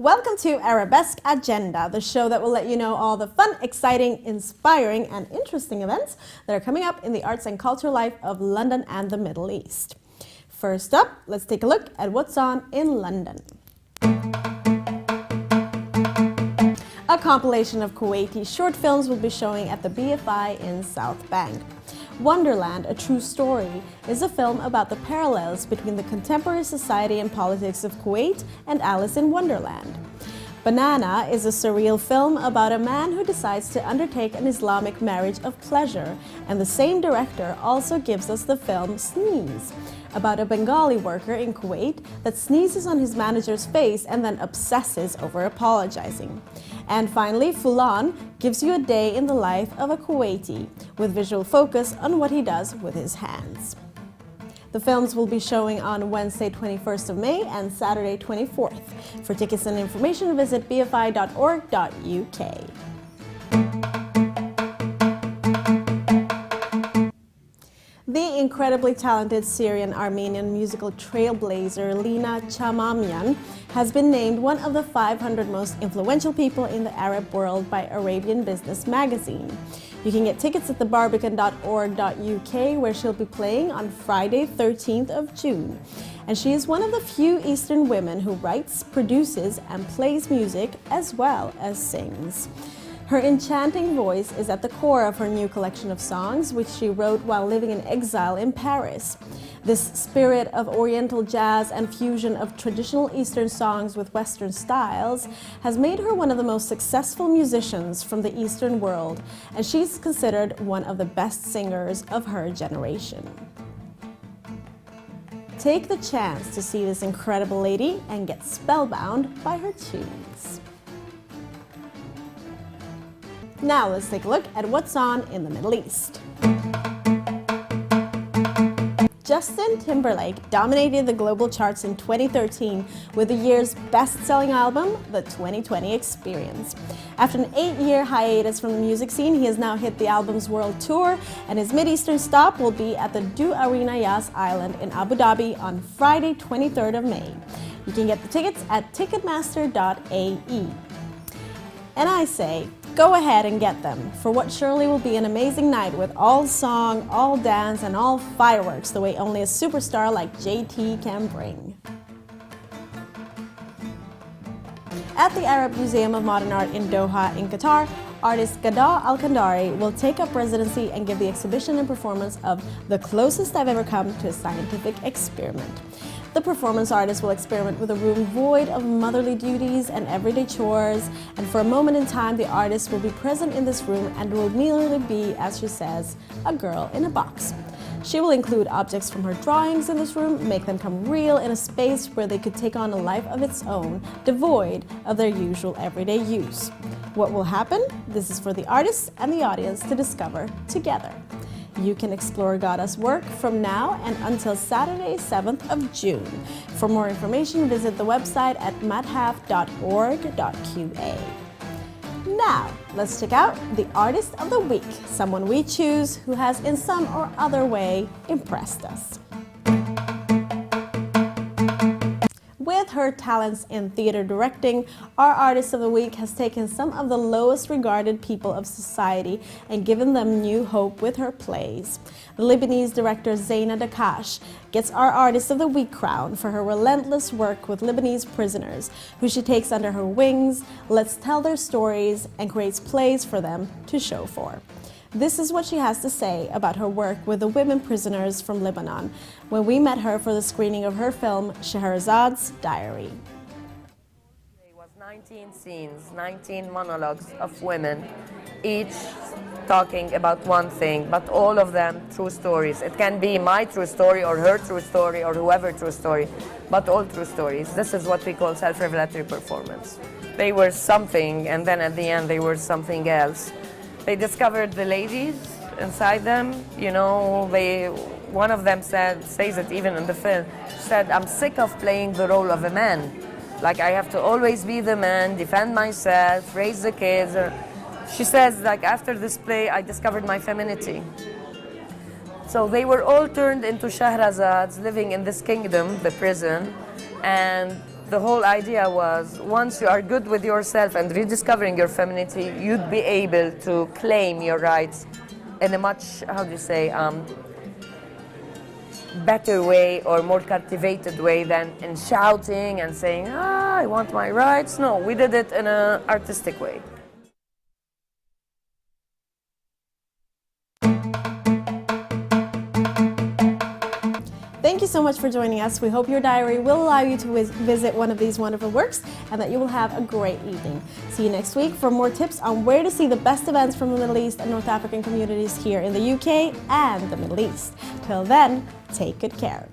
Welcome to Arabesque Agenda, the show that will let you know all the fun, exciting, inspiring, and interesting events that are coming up in the arts and culture life of London and the Middle East. First up, let's take a look at what's on in London. A compilation of Kuwaiti short films will be showing at the BFI in South Bank. Wonderland, A True Story, is a film about the parallels between the contemporary society and politics of Kuwait and Alice in Wonderland. Banana is a surreal film about a man who decides to undertake an Islamic marriage of pleasure, and the same director also gives us the film Sneeze, about a Bengali worker in Kuwait that sneezes on his manager's face and then obsesses over apologizing. And finally, Fulan gives you a day in the life of a Kuwaiti, with visual focus on what he does with his hands. The films will be showing on Wednesday 21st of May and Saturday 24th. For tickets and information, visit bfi.org.uk. The incredibly talented Syrian-Armenian musical trailblazer Lena Chamamyan has been named one of the 500 most influential people in the Arab world by Arabian Business magazine. You can get tickets at thebarbican.org.uk, where she'll be playing on Friday 13th of June. And she is one of the few Eastern women who writes, produces, and plays music as well as sings. Her enchanting voice is at the core of her new collection of songs, which she wrote while living in exile in Paris. This spirit of Oriental jazz and fusion of traditional Eastern songs with Western styles has made her one of the most successful musicians from the Eastern world, and she's considered one of the best singers of her generation. Take the chance to see this incredible lady and get spellbound by her tunes. Now let's take a look at what's on in the Middle East. Justin Timberlake dominated the global charts in 2013 with the year's best-selling album, the 2020 Expirience. After an 8-year hiatus from the music scene, he has now hit the album's world tour, and his Mid-Eastern stop will be at the Du Arena Yas Island in Abu Dhabi on Friday, 23rd of May. You can get the tickets at ticketmaster.ae. And I say, go ahead and get them for what surely will be an amazing night with all song, all dance, and all fireworks the way only a superstar like JT can bring. At the Arab Museum of Modern Art in Doha in Qatar, artist Ghada Al-Kandari will take up residency and give the exhibition and performance of The Closest I've Ever Come to a Scientific Experiment. The performance artist will experiment with a room void of motherly duties and everyday chores, and for a moment in time, the artist will be present in this room and will merely be, as she says, a girl in a box. She will include objects from her drawings in this room, make them come real in a space where they could take on a life of its own, devoid of their usual everyday use. What will happen? This is for the artist and the audience to discover together. You can explore Ghada's work from now and until Saturday, 7th of June. For more information, visit the website at madhaf.org.qa. Now, let's check out the Artist of the Week, someone we choose who has in some or other way impressed us. With her talents in theater directing, our Artist of the Week has taken some of the lowest regarded people of society and given them new hope with her plays. The Lebanese director Zeina Daccache gets our Artist of the Week crown for her relentless work with Lebanese prisoners, who she takes under her wings, lets tell their stories, and creates plays for them to show for. This is what she has to say about her work with the women prisoners from Lebanon when we met her for the screening of her film Scheherazade's Diary. It was 19 scenes, 19 monologues of women, each talking about one thing, but all of them true stories. It can be my true story or her true story or whoever's true story, but all true stories. This is what we call self-revelatory performance. They were something, and then at the end they were something else. They discovered the ladies inside them. You know, one of them says it even in the film, said, I'm sick of playing the role of a man. Like, I have to always be the man, defend myself, raise the kids. She says, like, after this play, I discovered my femininity. So they were all turned into Scheharazades living in this kingdom, the prison, and the whole idea was once you are good with yourself and rediscovering your femininity, you'd be able to claim your rights in a much, how do you say, better way or more cultivated way than in shouting and saying, I want my rights. No, we did it in an artistic way. Thank you so much for joining us. We hope your diary will allow you to visit one of these wonderful works and that you will have a great evening. See you next week for more tips on where to see the best events from the Middle East and North African communities here in the UK and the Middle East. Till then, take good care.